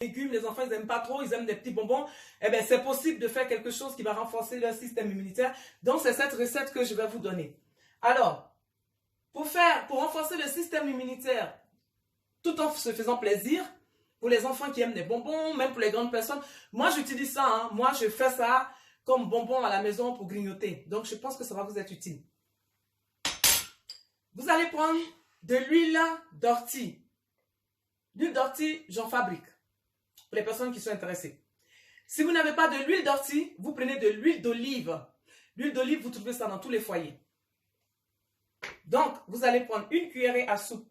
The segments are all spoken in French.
légumes, les enfants ils n'aiment pas trop, ils aiment des petits bonbons, eh bien c'est possible de faire quelque chose qui va renforcer leur système immunitaire. Donc c'est cette recette que je vais vous donner. Alors, pour renforcer le système immunitaire, tout en se faisant plaisir, pour les enfants qui aiment des bonbons, même pour les grandes personnes, moi j'utilise ça, hein. Moi je fais ça comme bonbon à la maison pour grignoter. Donc je pense que ça va vous être utile. Vous allez prendre de l'huile d'ortie. L'huile d'ortie, j'en fabrique. Pour les personnes qui sont intéressées. Si vous n'avez pas de l'huile d'ortie, vous prenez de l'huile d'olive. L'huile d'olive, vous trouvez ça dans tous les foyers. Donc, vous allez prendre une cuillerée à soupe.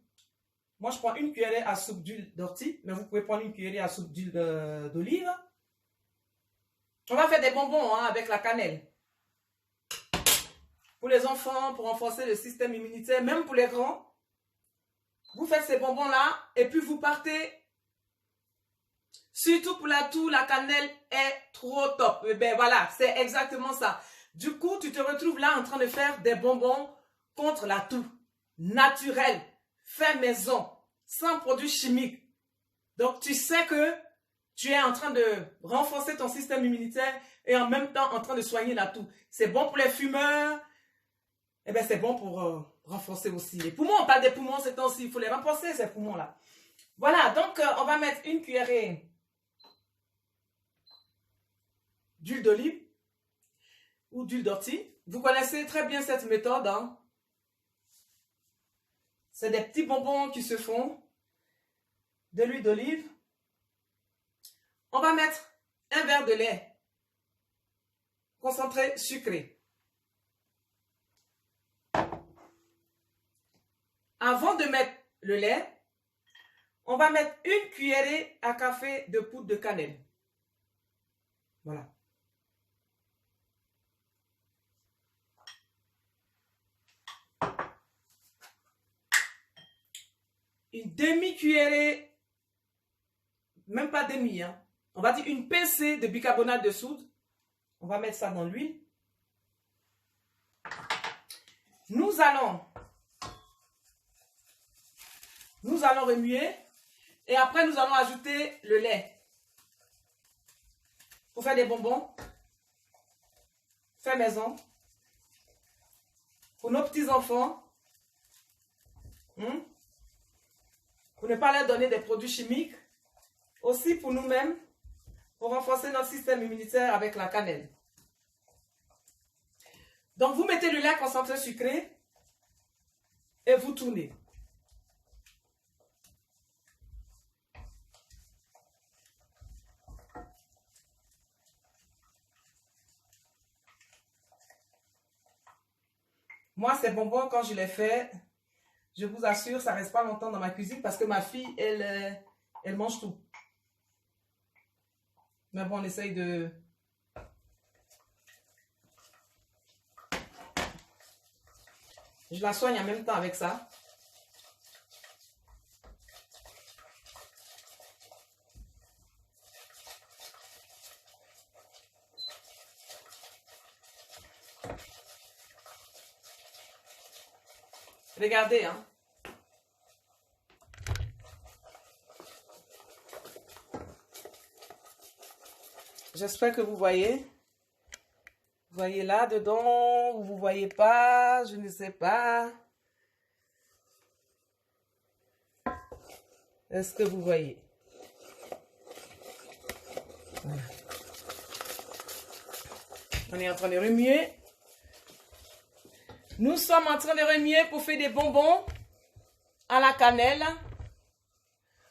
Moi, je prends une cuillerée à soupe d'huile d'ortie, mais vous pouvez prendre une cuillerée à soupe d'huile d'olive. On va faire des bonbons hein, avec la cannelle. Pour les enfants, pour renforcer le système immunitaire, même pour les grands. Vous faites ces bonbons-là et puis vous partez. Surtout pour la toux, la cannelle est trop top. Eh bien voilà, c'est exactement ça. Du coup, tu te retrouves là en train de faire des bonbons contre la toux. Naturel, fait maison, sans produits chimiques. Donc, tu sais que tu es en train de renforcer ton système immunitaire et en même temps en train de soigner la toux. C'est bon pour les fumeurs. Eh bien, c'est bon pour renforcer aussi les poumons. On parle des poumons ces temps-ci. Il faut les renforcer, ces poumons-là. Voilà, donc on va mettre une cuillerée d'huile d'olive ou d'huile d'ortie. Vous connaissez très bien cette méthode. Hein? C'est des petits bonbons qui se font de l'huile d'olive. On va mettre un verre de lait concentré sucré. Avant de mettre le lait, on va mettre une cuillerée à café de poudre de cannelle. Voilà. Une demi-cuillerée, même pas demi, hein. On va dire une pincée de bicarbonate de soude. On va mettre ça dans l'huile. Nous allons remuer et après nous allons ajouter le lait pour faire des bonbons fait maison pour nos petits enfants pour ne pas leur donner des produits chimiques, aussi pour nous-mêmes pour renforcer notre système immunitaire avec la cannelle. Donc vous mettez le lait concentré sucré et vous tournez. Moi, ces bonbons, quand je les fais, je vous assure, ça ne reste pas longtemps dans ma cuisine parce que ma fille, elle mange tout. Mais bon, on essaye de... Je la soigne en même temps avec ça. Regardez, hein. J'espère que vous voyez. Vous voyez là dedans, ou vous voyez pas, je ne sais pas. Est-ce que vous voyez? Voilà. On est en train de remuer. Nous sommes en train de remuer pour faire des bonbons à la cannelle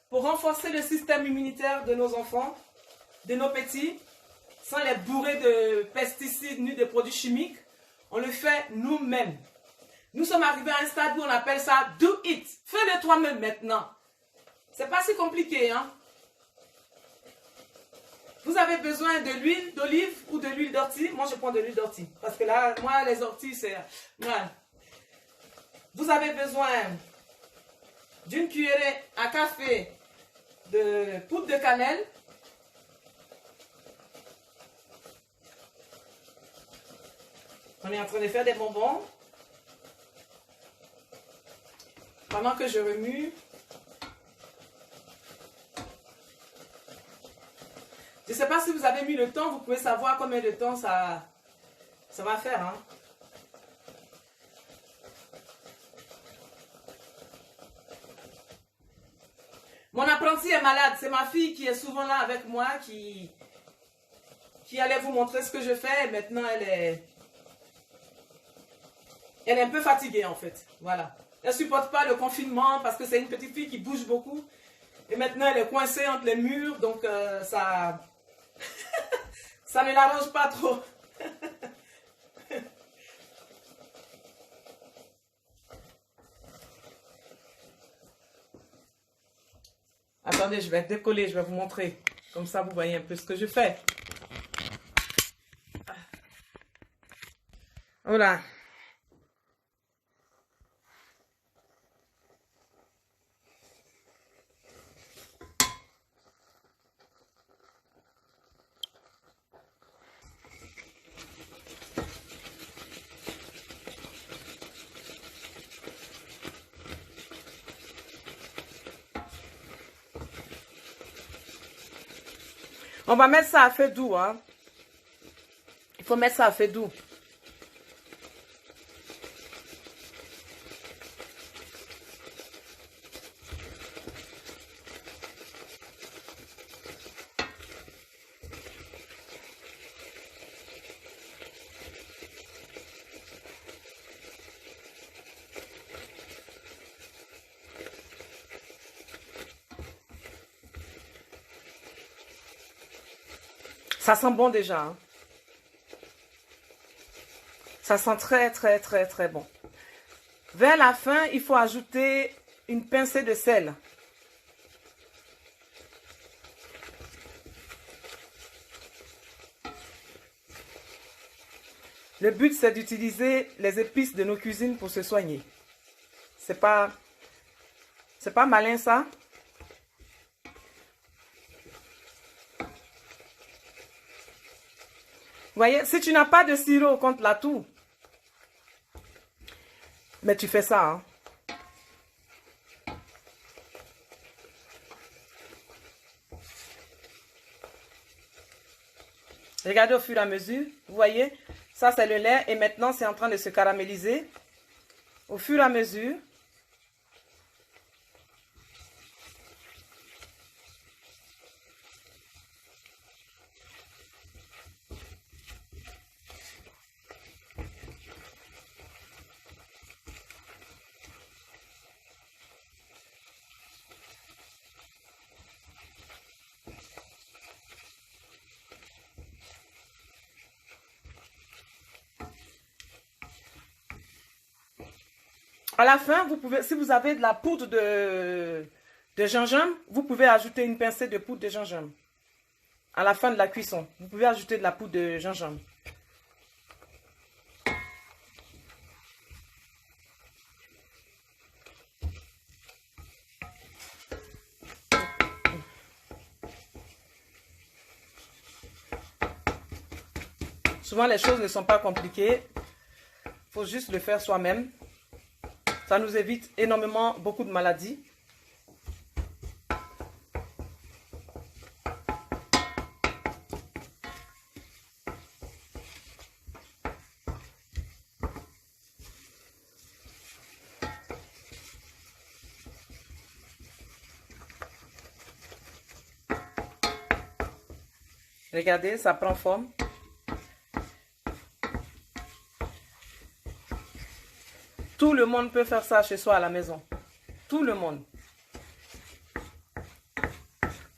pour renforcer le système immunitaire de nos enfants, de nos petits, sans les bourrer de pesticides ni de produits chimiques. On le fait nous-mêmes. Nous sommes arrivés à un stade où on appelle ça « do it ». Fais-le toi-même maintenant. C'est pas si compliqué, hein? Vous avez besoin de l'huile d'olive ou de l'huile d'ortie. Moi, je prends de l'huile d'ortie. Parce que là, moi, les orties, c'est... Ouais. Vous avez besoin d'une cuillerée à café de poudre de cannelle. On est en train de faire des bonbons. Pendant que je remue, Je ne sais pas si vous avez mis le temps, vous pouvez savoir combien de temps ça va faire. Hein. Mon apprenti est malade. C'est ma fille qui est souvent là avec moi, qui allait vous montrer ce que je fais. Maintenant, elle est un peu fatiguée en fait. Voilà. Elle ne supporte pas le confinement parce que c'est une petite fille qui bouge beaucoup. Et maintenant, elle est coincée entre les murs. Donc, ça ne l'arrange pas trop. Attendez, je vais décoller, je vais vous montrer. Comme ça, vous voyez un peu ce que je fais. Voilà. On va mettre ça à feu doux. Hein. Il faut mettre ça à feu doux. Ça sent bon déjà. Hein. Ça sent très, très, très, très bon. Vers la fin, il faut ajouter une pincée de sel. Le but, c'est d'utiliser les épices de nos cuisines pour se soigner. C'est pas malin, ça. Vous voyez, si tu n'as pas de sirop contre la toux, mais tu fais ça. Hein. Regardez au fur et à mesure. Vous voyez, ça c'est le lait et maintenant c'est en train de se caraméliser. Au fur et à mesure. À la fin, vous pouvez, si vous avez de la poudre de gingembre, vous pouvez ajouter une pincée de poudre de gingembre. À la fin de la cuisson, vous pouvez ajouter de la poudre de gingembre. Souvent, les choses ne sont pas compliquées. Il faut juste le faire soi-même. Ça nous évite énormément beaucoup de maladies. Regardez, ça prend forme. Tout le monde peut faire ça chez soi à la maison. Tout le monde.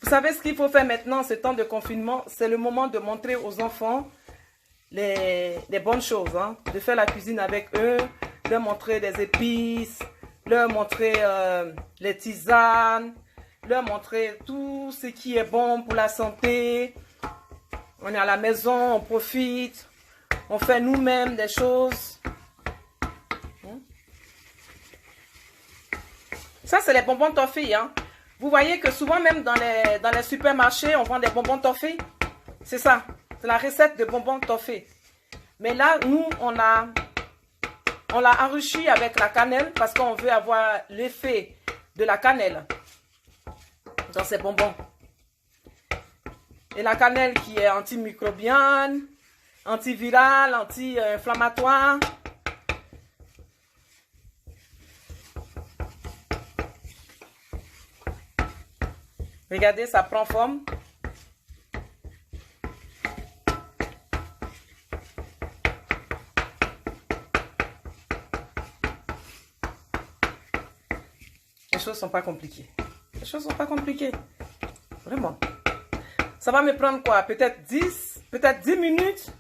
Vous savez ce qu'il faut faire maintenant, ce temps de confinement? C'est le moment de montrer aux enfants les bonnes choses. Hein? De faire la cuisine avec eux, leur montrer des épices, leur montrer les tisanes, leur montrer tout ce qui est bon pour la santé. On est à la maison, on profite, on fait nous-mêmes des choses. Ça, c'est les bonbons toffee. Hein. Vous voyez que souvent, même dans les supermarchés, on vend des bonbons toffee. C'est ça. C'est la recette de bonbons toffee. Mais là, nous, on l'a enrichi avec la cannelle parce qu'on veut avoir l'effet de la cannelle dans ces bonbons. Et la cannelle qui est antimicrobienne, antivirale, anti-inflammatoire. Regardez, ça prend forme. Les choses ne sont pas compliquées. Les choses ne sont pas compliquées. Vraiment. Ça va me prendre quoi? Peut-être 10 minutes.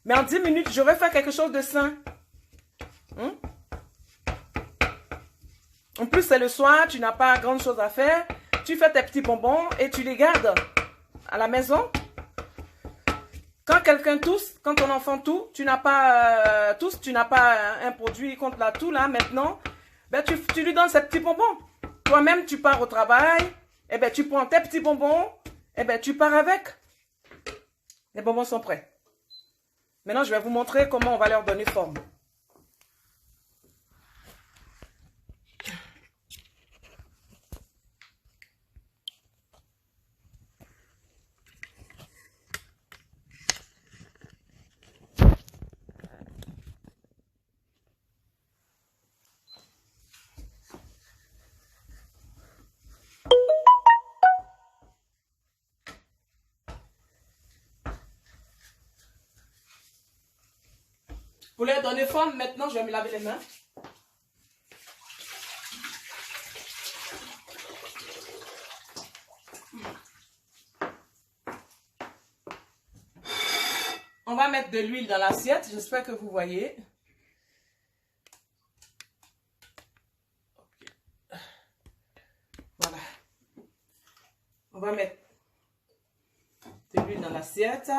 Mais en 10 minutes, je vais faire quelque chose de sain. En plus, c'est le soir, tu n'as pas grand chose à faire. Tu fais tes petits bonbons et tu les gardes à la maison. Quand quelqu'un tousse, quand ton enfant tousse, tu n'as pas un produit contre la toux là maintenant, ben tu lui donnes ces petits bonbons. Toi-même, tu pars au travail, et ben tu prends tes petits bonbons, et ben tu pars avec. Les bonbons sont prêts. Maintenant, je vais vous montrer comment on va leur donner forme. Pour leur donner forme, maintenant, je vais me laver les mains. On va mettre de l'huile dans l'assiette. J'espère que vous voyez. Voilà. On va mettre de l'huile dans l'assiette.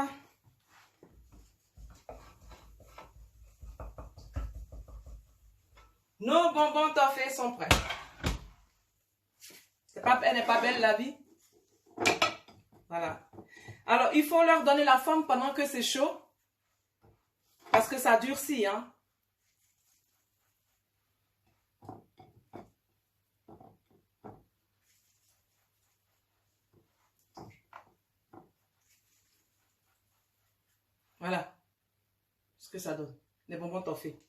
Nos bonbons toffés sont prêts. Elle n'est pas belle la vie? Voilà. Alors, il faut leur donner la forme pendant que c'est chaud. Parce que ça durcit, hein. Voilà. Ce que ça donne. Les bonbons toffés.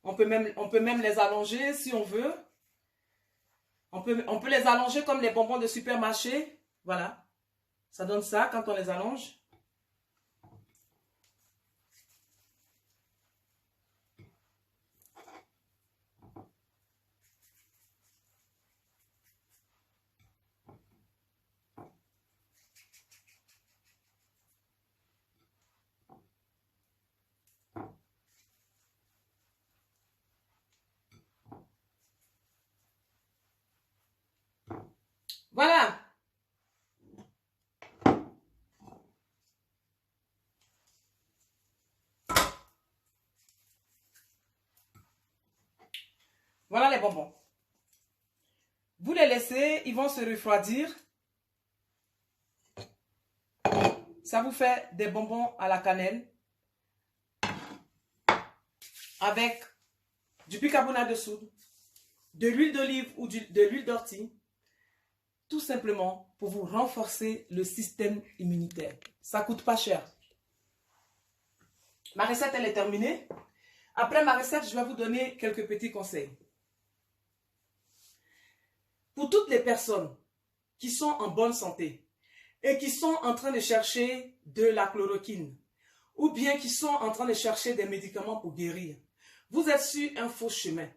On peut même les allonger si on veut. On peut les allonger comme les bonbons de supermarché. Voilà. Ça donne ça quand on les allonge. Voilà. Voilà les bonbons. Vous les laissez, ils vont se refroidir. Ça vous fait des bonbons à la cannelle avec du bicarbonate de soude, de l'huile d'olive ou de l'huile d'ortie, tout simplement pour vous renforcer le système immunitaire. Ça ne coûte pas cher. Ma recette, elle est terminée. Après ma recette, je vais vous donner quelques petits conseils. Pour toutes les personnes qui sont en bonne santé et qui sont en train de chercher de la chloroquine ou bien qui sont en train de chercher des médicaments pour guérir, vous êtes sur un faux chemin.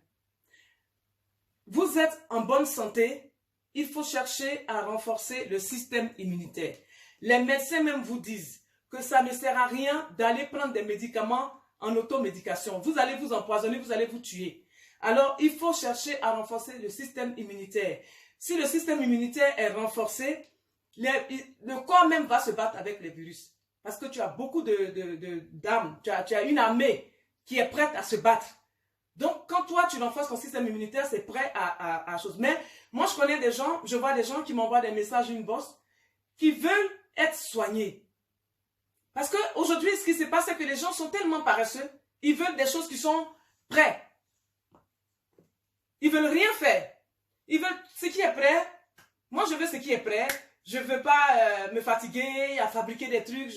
Vous êtes en bonne santé, il faut chercher à renforcer le système immunitaire. Les médecins même vous disent que ça ne sert à rien d'aller prendre des médicaments en automédication. Vous allez vous empoisonner, vous allez vous tuer. Alors, il faut chercher à renforcer le système immunitaire. Si le système immunitaire est renforcé, le corps même va se battre avec les virus. Parce que tu as beaucoup d'armes, tu as une armée qui est prête à se battre. Donc, quand toi, tu renforces ton système immunitaire, c'est prêt à chose. Mais moi, je connais des gens, je vois des gens qui m'envoient des messages inbox qui veulent être soignés. Parce qu'aujourd'hui, ce qui se passe, c'est que les gens sont tellement paresseux, ils veulent des choses qui sont prêtes. Ils veulent rien faire. Ils veulent ce qui est prêt. Moi, je veux ce qui est prêt. je veux pas me fatiguer à fabriquer des trucs,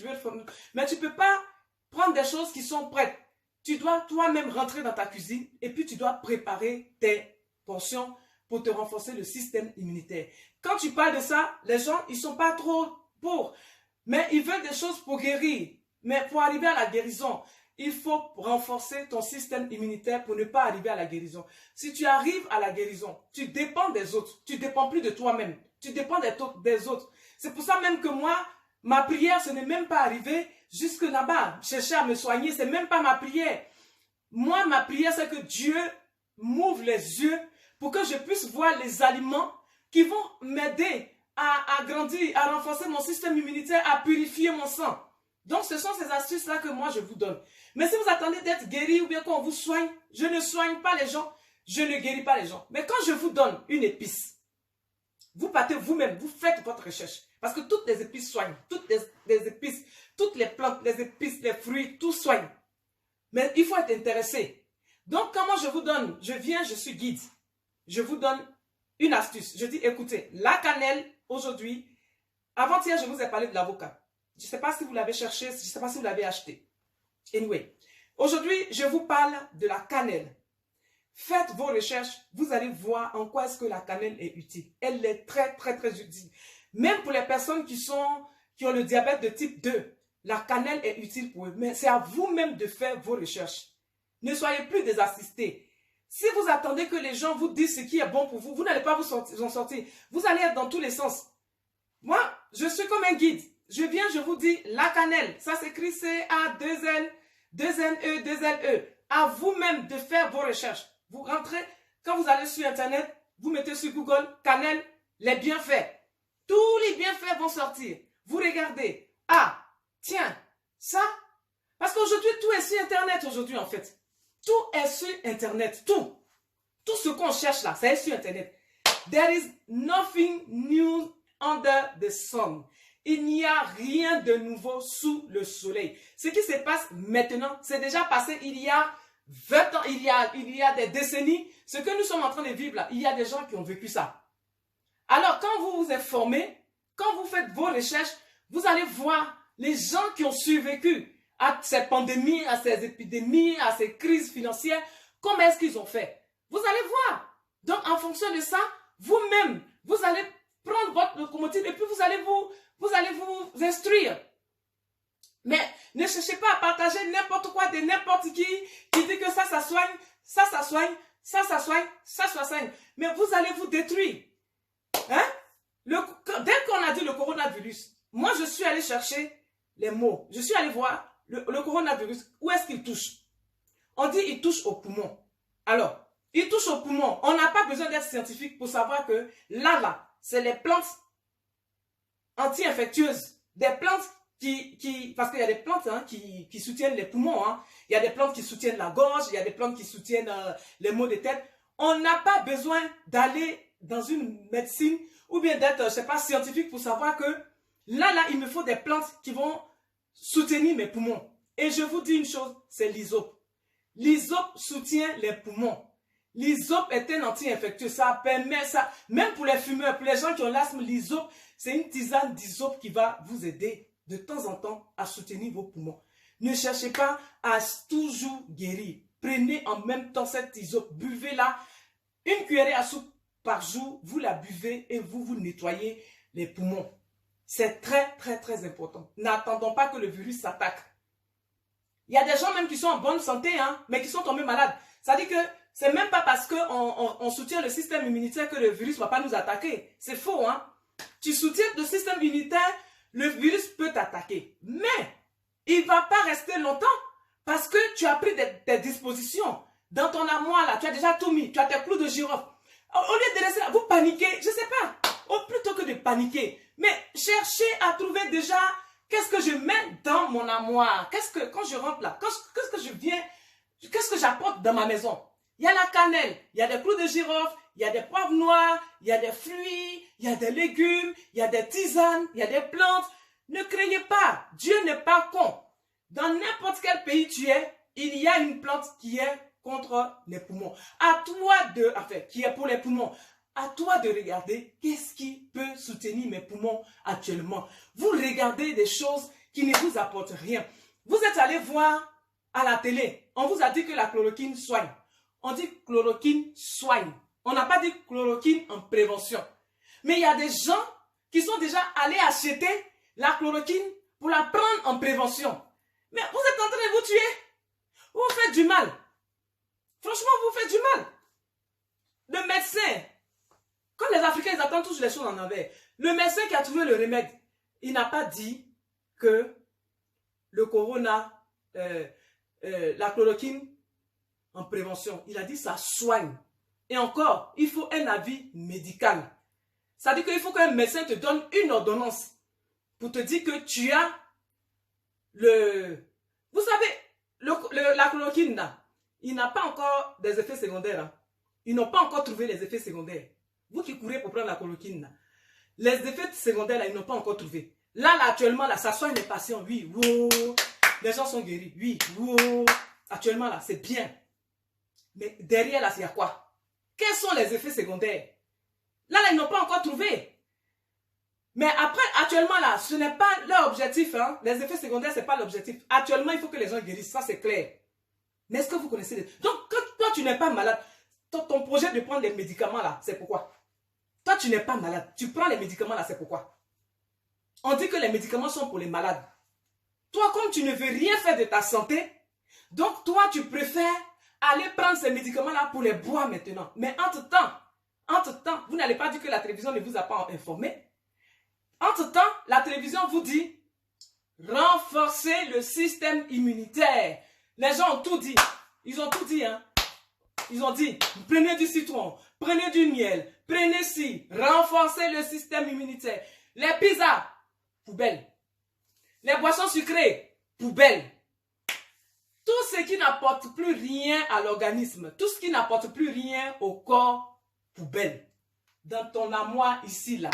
mais tu peux pas prendre des choses qui sont prêtes. Tu dois toi-même rentrer dans ta cuisine et puis tu dois préparer tes portions pour te renforcer le système immunitaire. Quand tu parles de ça, les gens, ils sont pas trop pour, mais ils veulent des choses pour guérir. Mais pour arriver à la guérison, il faut renforcer ton système immunitaire pour ne pas arriver à la guérison. Si tu arrives à la guérison, tu dépends des autres. Tu ne dépends plus de toi-même. Tu dépends des autres. C'est pour ça même que moi, ma prière, ce n'est même pas arrivé jusque là-bas. Chercher à me soigner, ce n'est même pas ma prière. Moi, ma prière, c'est que Dieu m'ouvre les yeux pour que je puisse voir les aliments qui vont m'aider à grandir, à renforcer mon système immunitaire, à purifier mon sang. Donc, ce sont ces astuces-là que moi, je vous donne. Mais si vous attendez d'être guéri ou bien qu'on vous soigne, je ne soigne pas les gens, je ne guéris pas les gens. Mais quand je vous donne une épice, vous partez vous-même, vous faites votre recherche. Parce que toutes les épices soignent. Toutes les épices, toutes les plantes, les épices, les fruits, tout soigne. Mais il faut être intéressé. Donc, comment je vous donne? Je viens, je suis guide. Je vous donne une astuce. Je dis, écoutez, la cannelle, aujourd'hui, avant-hier, je vous ai parlé de l'avocat. Je ne sais pas si vous l'avez cherché, je ne sais pas si vous l'avez acheté. Anyway, aujourd'hui, je vous parle de la cannelle. Faites vos recherches, vous allez voir en quoi est-ce que la cannelle est utile. Elle est très, très, très utile. Même pour les personnes qui ont le diabète de type 2, la cannelle est utile pour eux. Mais c'est à vous-même de faire vos recherches. Ne soyez plus désassistés. Si vous attendez que les gens vous disent ce qui est bon pour vous, vous n'allez pas vous en sortir. Vous allez être dans tous les sens. Moi, je suis comme un guide. Je viens, je vous dis, la cannelle, ça s'écrit C-A-2-L, 2-N-E, 2-L-E. À vous-même de faire vos recherches. Vous rentrez, quand vous allez sur Internet, vous mettez sur Google, cannelle, les bienfaits. Tous les bienfaits vont sortir. Vous regardez. Ah, tiens, ça. Parce qu'aujourd'hui, tout est sur Internet aujourd'hui, en fait. Tout est sur Internet. Tout. Tout ce qu'on cherche là, ça est sur Internet. There is nothing new under the sun. Il n'y a rien de nouveau sous le soleil. Ce qui se passe maintenant, c'est déjà passé il y a 20 ans, il y a des décennies. Ce que nous sommes en train de vivre là, il y a des gens qui ont vécu ça. Alors, quand vous vous informez, quand vous faites vos recherches, vous allez voir les gens qui ont survécu à ces pandémies, à ces épidémies, à ces crises financières, comment est-ce qu'ils ont fait? Vous allez voir. Donc, en fonction de ça, vous-même, vous allez prendre votre locomotive et puis vous allez vous instruire. Mais ne cherchez pas à partager n'importe quoi de n'importe qui dit que ça soigne, ça soigne, ça soigne, ça soigne. Mais vous allez vous détruire. Hein? Dès qu'on a dit le coronavirus, moi je suis allé chercher les mots. Je suis allé voir le coronavirus, où est-ce qu'il touche? On dit il touche au poumon. Alors, il touche au poumon. On n'a pas besoin d'être scientifique pour savoir que là, c'est les plantes anti-infectieuses. Des plantes parce qu'il y a des plantes qui soutiennent les poumons. Hein. Il y a des plantes qui soutiennent la gorge, il y a des plantes qui soutiennent les maux de tête. On n'a pas besoin d'aller dans une médecine ou bien d'être, je ne sais pas, scientifique pour savoir que là, il me faut des plantes qui vont soutenir mes poumons. Et je vous dis une chose, c'est l'hysope. L'hysope soutient les poumons. L'hysope est un anti-infectieux. Ça permet ça, même pour les fumeurs, pour les gens qui ont l'asthme, l'hysope, c'est une tisane d'hysope qui va vous aider de temps en temps à soutenir vos poumons. Ne cherchez pas à toujours guérir. Prenez en même temps cette hysope, buvez-la. Une cuillerée à soupe par jour, vous la buvez et vous nettoyez les poumons. C'est très, très, très important. N'attendons pas que le virus s'attaque. Il y a des gens même qui sont en bonne santé, mais qui sont tombés malades. Ça dit que c'est même pas parce qu'on soutient le système immunitaire que le virus ne va pas nous attaquer. C'est faux, hein. Tu soutiens le système immunitaire, le virus peut t'attaquer. Mais il ne va pas rester longtemps parce que tu as pris des dispositions. Dans ton armoire, là, tu as déjà tout mis. Tu as tes clous de girofle. Au lieu de rester là, vous paniquez, je ne sais pas. Plutôt que de paniquer. Mais cherchez à trouver déjà qu'est-ce que je mets dans mon armoire. Quand je rentre là, qu'est-ce que j'apporte dans ma maison? Il y a la cannelle, il y a des clous de girofle, il y a des poivres noirs, il y a des fruits, il y a des légumes, il y a des tisanes, il y a des plantes. Ne craignez pas, Dieu n'est pas con. Dans n'importe quel pays tu es, il y a une plante qui est contre les poumons. À toi qui est pour les poumons. à toi de regarder qu'est-ce qui peut soutenir mes poumons actuellement. Vous regardez des choses qui ne vous apportent rien. Vous êtes allé voir à la télé, on vous a dit que la chloroquine soigne. On dit chloroquine soigne. On n'a pas dit chloroquine en prévention. Mais il y a des gens qui sont déjà allés acheter la chloroquine pour la prendre en prévention. Mais vous êtes en train de vous tuer. Vous faites du mal. Franchement, vous faites du mal. Le médecin, comme les Africains, ils attendent tous les choses en envers. Le médecin qui a trouvé le remède, il n'a pas dit que le corona, la chloroquine en prévention, il a dit ça soigne. Et encore, il faut un avis médical. Ça dit qu'il faut qu'un médecin te donne une ordonnance pour te dire que tu as le... Vous savez, la chloroquine, là, il n'a pas encore des effets secondaires. Hein. Ils n'ont pas encore trouvé les effets secondaires. Vous qui courez pour prendre la chloroquine, là, les effets secondaires, là, ils n'ont pas encore trouvé. Là, actuellement, là, ça soigne les patients. Oui, wow. Les gens sont guéris. Oui, wow. Actuellement, là, c'est bien. Mais derrière, là, il y a quoi? Quels sont les effets secondaires? Là, ils n'ont pas encore trouvé. Mais après, actuellement, là, ce n'est pas leur objectif. Hein. Les effets secondaires, ce n'est pas l'objectif. Actuellement, il faut que les gens guérissent. Ça, c'est clair. Mais est-ce que vous connaissez les... Donc, quand toi, tu n'es pas malade, ton projet de prendre les médicaments, là, c'est pourquoi? Toi, tu n'es pas malade. Tu prends les médicaments, là, c'est pourquoi? On dit que les médicaments sont pour les malades. Toi, comme tu ne veux rien faire de ta santé, donc toi, tu préfères aller prendre ces médicaments-là pour les boire maintenant. Mais entre-temps, vous n'allez pas dire que la télévision ne vous a pas informé. Entre-temps, la télévision vous dit renforcer le système immunitaire. Les gens ont tout dit. Ils ont tout dit, hein. Ils ont dit, prenez du citron, prenez du miel, prenez ci, renforcez le système immunitaire. Les pizzas, poubelle. Les boissons sucrées, poubelle. Tout ce qui n'apporte plus rien à l'organisme, tout ce qui n'apporte plus rien au corps, poubelle. Dans ton armoire ici, là,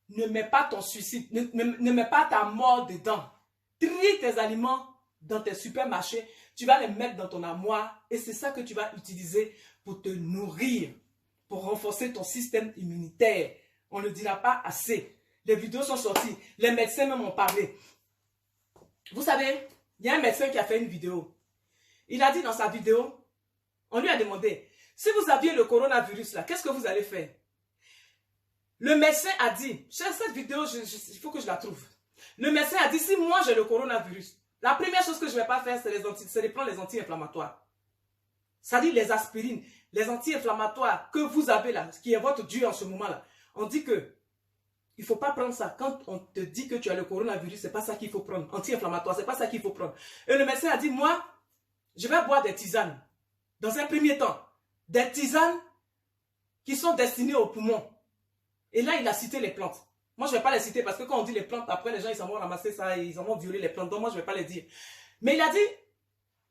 ne mets pas ton suicide, ne mets pas ta mort dedans. Trie tes aliments dans tes supermarchés, tu vas les mettre dans ton armoire et c'est ça que tu vas utiliser pour te nourrir, pour renforcer ton système immunitaire. On ne le dira pas assez. Les vidéos sont sorties, les médecins même ont parlé. Vous savez, il y a un médecin qui a fait une vidéo. Il a dit dans sa vidéo, on lui a demandé, si vous aviez le coronavirus là, qu'est-ce que vous allez faire? Le médecin a dit, cette vidéo, il faut que je la trouve. Le médecin a dit, si moi j'ai le coronavirus, la première chose que je ne vais pas faire, c'est de prendre les anti-inflammatoires. Ça dit les aspirines, les anti-inflammatoires que vous avez là, qui est votre Dieu en ce moment-là. On dit que il ne faut pas prendre ça. Quand on te dit que tu as le coronavirus, ce n'est pas ça qu'il faut prendre. Anti-inflammatoire, ce n'est pas ça qu'il faut prendre. Et le médecin a dit, moi, je vais boire des tisanes. Dans un premier temps, des tisanes qui sont destinées aux poumons. Et là, il a cité les plantes. Moi, je ne vais pas les citer parce que quand on dit les plantes, après, les gens, ils s'en vont ramasser ça, ils en vont violer les plantes. Donc, moi, je ne vais pas les dire. Mais il a dit,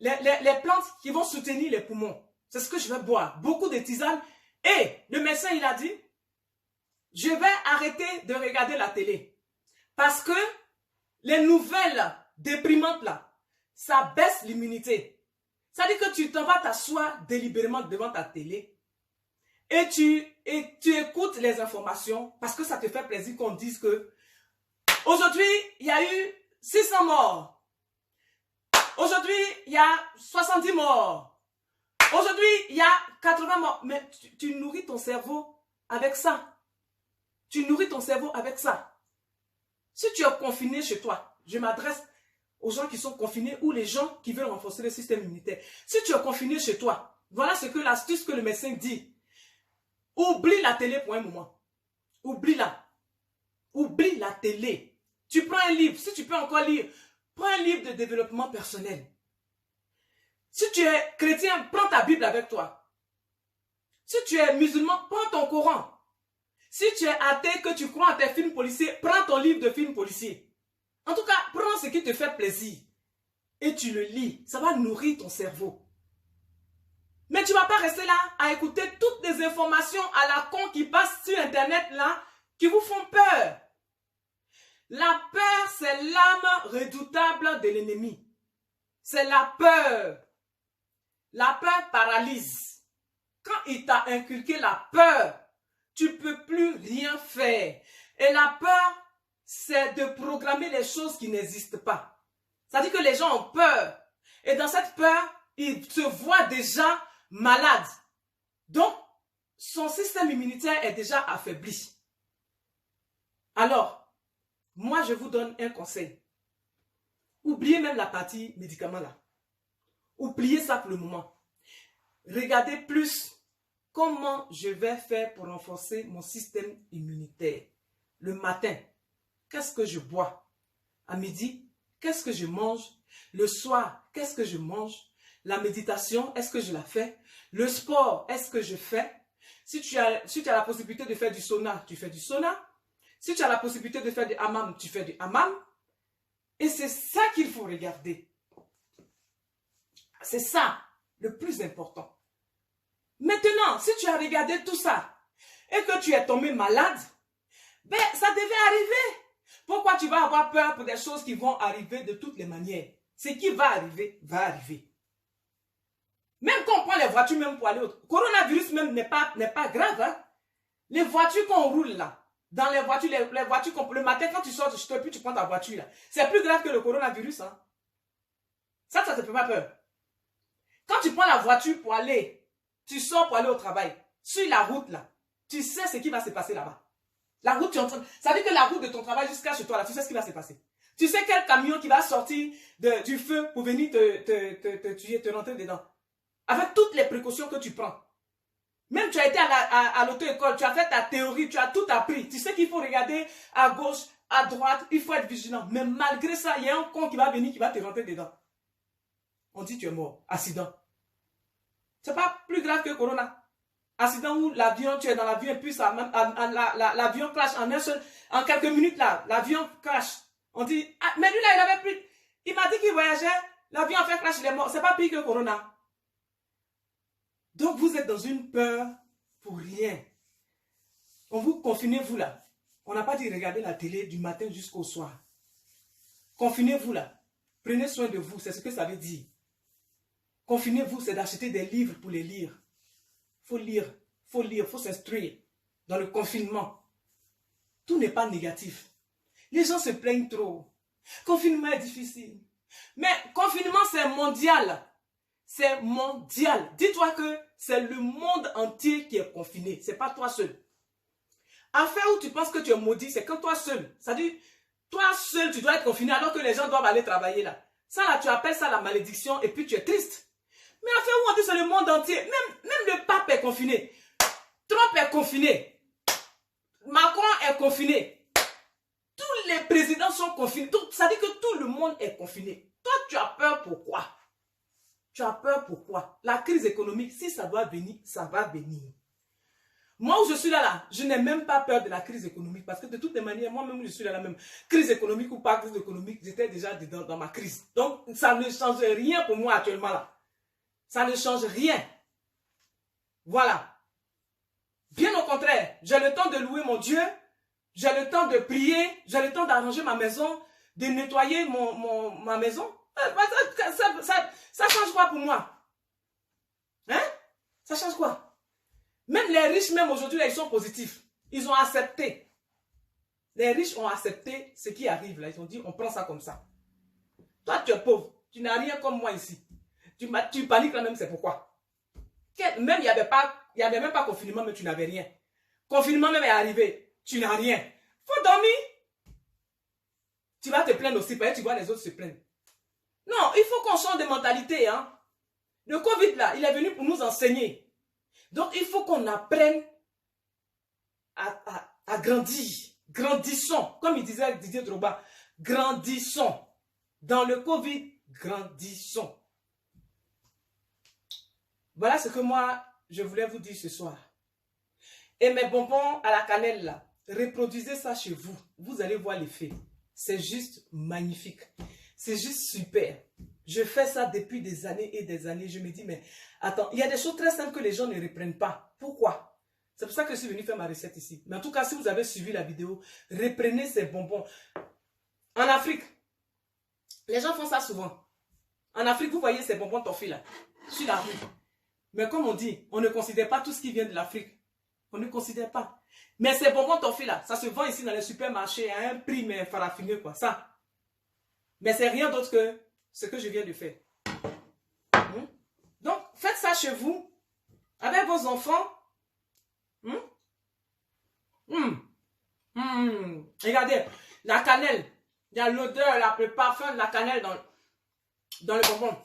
les plantes qui vont soutenir les poumons, c'est ce que je vais boire. Beaucoup de tisanes. Et le médecin, il a dit, je vais arrêter de regarder la télé. Parce que les nouvelles déprimantes, là, ça baisse l'immunité. Ça dit que tu t'en vas t'asseoir délibérément devant ta télé. Et tu écoutes les informations parce que ça te fait plaisir qu'on dise que aujourd'hui, il y a eu 600 morts. Aujourd'hui, il y a 70 morts. Aujourd'hui, il y a 80 morts. Mais tu nourris ton cerveau avec ça. Tu nourris ton cerveau avec ça. Si tu es confiné chez toi, je m'adresse aux gens qui sont confinés ou les gens qui veulent renforcer le système immunitaire. Si tu es confiné chez toi, voilà ce que l'astuce que le médecin dit. Oublie la télé pour un moment. Oublie-la. Oublie la télé. Tu prends un livre. Si tu peux encore lire, prends un livre de développement personnel. Si tu es chrétien, prends ta Bible avec toi. Si tu es musulman, prends ton Coran. Si tu es athée, que tu crois en tes films policiers, prends ton livre de films policiers. En tout cas, prends ce qui te fait plaisir. Et tu le lis. Ça va nourrir ton cerveau. Mais tu ne vas pas rester là à écouter toutes les informations à la con qui passent sur Internet là, qui vous font peur. La peur, c'est l'âme redoutable de l'ennemi. C'est la peur. La peur paralyse. Quand il t'a inculqué la peur, Tu ne peux plus rien faire. Et la peur, c'est de programmer les choses qui n'existent pas. Ça dit que les gens ont peur. Et dans cette peur, ils se voient déjà malades. Donc, son système immunitaire est déjà affaibli. Alors, moi, je vous donne un conseil. Oubliez même la partie médicaments là. Oubliez ça pour le moment. Regardez plus comment je vais faire pour renforcer mon système immunitaire. Le matin, qu'est-ce que je bois? À midi, qu'est-ce que je mange? Le soir, qu'est-ce que je mange? La méditation, est-ce que je la fais? Le sport, est-ce que je fais? Si tu as la possibilité de faire du sauna, tu fais du sauna. Si tu as la possibilité de faire du hammam, tu fais du hammam. Et c'est ça qu'il faut regarder. C'est ça le plus important. Maintenant, si tu as regardé tout ça et que tu es tombé malade, ben ça devait arriver. Pourquoi tu vas avoir peur pour des choses qui vont arriver de toutes les manières? Ce qui va arriver, va arriver. Même quand on prend les voitures, même pour aller au coronavirus, même n'est pas grave. Hein? Les voitures qu'on roule là, dans les voitures, les voitures le matin, quand tu sors de chez toi, puis tu prends ta voiture là, c'est plus grave que le coronavirus. Hein? Ça te fait pas peur. Quand tu prends la voiture pour aller, tu sors pour aller au travail, sur la route là, tu sais ce qui va se passer là-bas. La route, ça veut dire que la route de ton travail jusqu'à chez toi là, tu sais ce qui va se passer. Tu sais quel camion qui va sortir du feu pour venir te tuer, te rentrer dedans. Avec toutes les précautions que tu prends. Même tu as été à l'auto-école, tu as fait ta théorie, tu as tout appris. Tu sais qu'il faut regarder à gauche, à droite, il faut être vigilant. Mais malgré ça, il y a un con qui va venir, qui va te rentrer dedans. On dit tu es mort. Accident. C'est pas plus grave que Corona. Accident où l'avion, tu es dans l'avion et puis l'avion crash en quelques minutes là. L'avion crash. On dit, ah, mais lui là, il avait plus. Il m'a dit qu'il voyageait, l'avion a fait crash, il est mort. C'est pas pire que Corona. Donc vous êtes dans une peur pour rien. On vous confinez-vous là. On n'a pas dit regarder la télé du matin jusqu'au soir. Confinez-vous là. Prenez soin de vous, c'est ce que ça veut dire. Confinez-vous, c'est d'acheter des livres pour les lire. Faut lire, faut s'instruire dans le confinement. Tout n'est pas négatif. Les gens se plaignent trop. Confinement est difficile. Mais confinement, c'est mondial. C'est mondial. Dis-toi que c'est le monde entier qui est confiné. Ce n'est pas toi seul. Affaire où tu penses que tu es maudit, c'est quand toi seul. C'est-à-dire, toi seul, tu dois être confiné alors que les gens doivent aller travailler là. Ça là, tu appelles ça la malédiction et puis tu es triste. Mais affaire où on dit c'est le monde entier. Même le pape est confiné. Trump est confiné. Macron est confiné. Tous les présidents sont confinés. Ça dit que tout le monde est confiné. Toi, tu as peur pourquoi? Tu as peur pourquoi? La crise économique, si ça doit venir, ça va venir. Moi où je suis là, je n'ai même pas peur de la crise économique parce que de toutes les manières, moi-même je suis là, la même crise économique ou pas crise économique, j'étais déjà dans ma crise. Donc ça ne change rien pour moi actuellement là. Ça ne change rien. Voilà. Bien au contraire, j'ai le temps de louer mon Dieu, j'ai le temps de prier, j'ai le temps d'arranger ma maison, de nettoyer ma maison. Ça change quoi pour moi? Hein? Ça change quoi? Même les riches, même aujourd'hui, ils sont positifs. Ils ont accepté. Les riches ont accepté ce qui arrive là. Ils ont dit, on prend ça comme ça. Toi, tu es pauvre. Tu n'as rien comme moi ici. Tu paniques là même, c'est pourquoi. Même il n'y avait même pas confinement, mais tu n'avais rien. Confinement même est arrivé. Tu n'as rien. Faut dormir. Tu vas te plaindre aussi, parce que tu vois les autres se plaindre. Non, il faut qu'on change de mentalité. Hein. Le Covid là, il est venu pour nous enseigner. Donc, il faut qu'on apprenne à grandir. Grandissons. Comme il disait Didier Drogba, grandissons. Dans le Covid, grandissons. Voilà ce que moi, je voulais vous dire ce soir. Et mes bonbons à la cannelle, là, reproduisez ça chez vous. Vous allez voir l'effet. C'est juste magnifique. C'est juste super. Je fais ça depuis des années et des années. Je me dis, mais attends, il y a des choses très simples que les gens ne reprennent pas. Pourquoi? C'est pour ça que je suis venu faire ma recette ici. Mais en tout cas, si vous avez suivi la vidéo, reprenez ces bonbons. En Afrique, les gens font ça souvent. En Afrique, vous voyez ces bonbons toffee là, sur la rue. Mais comme on dit, on ne considère pas tout ce qui vient de l'Afrique On ne considère pas. Mais ces bonbons toffee là, ça se vend ici dans les supermarchés à un prix mais farafiné quoi, ça. Mais c'est rien d'autre que ce que je viens de faire. Donc, faites ça chez vous, avec vos enfants. Regardez, la cannelle. Il y a l'odeur, le parfum de la cannelle dans le bonbon.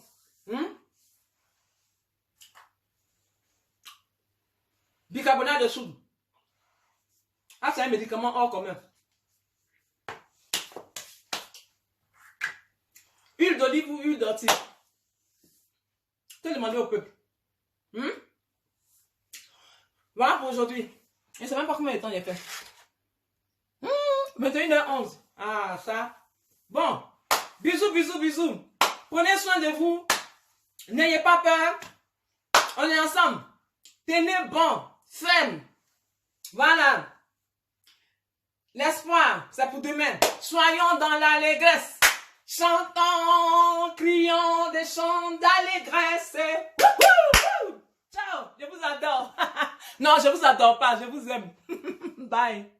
Bicarbonate de soude. Ah, c'est un médicament hors commun. Huile d'olive ou huile d'ortie. Je te demandé au peuple. Voilà pour aujourd'hui. Je ne sais même pas combien de temps il a fait. 21h11. Ah, ça. Bon. Bisous, bisous, bisous. Prenez soin de vous. N'ayez pas peur. On est ensemble. Tenez bon. Ferme. Voilà. L'espoir, c'est pour demain. Soyons dans l'allégresse. Chantons, crions des chants d'allégresse. Ciao, je vous adore. Non, je vous adore pas, je vous aime. Bye.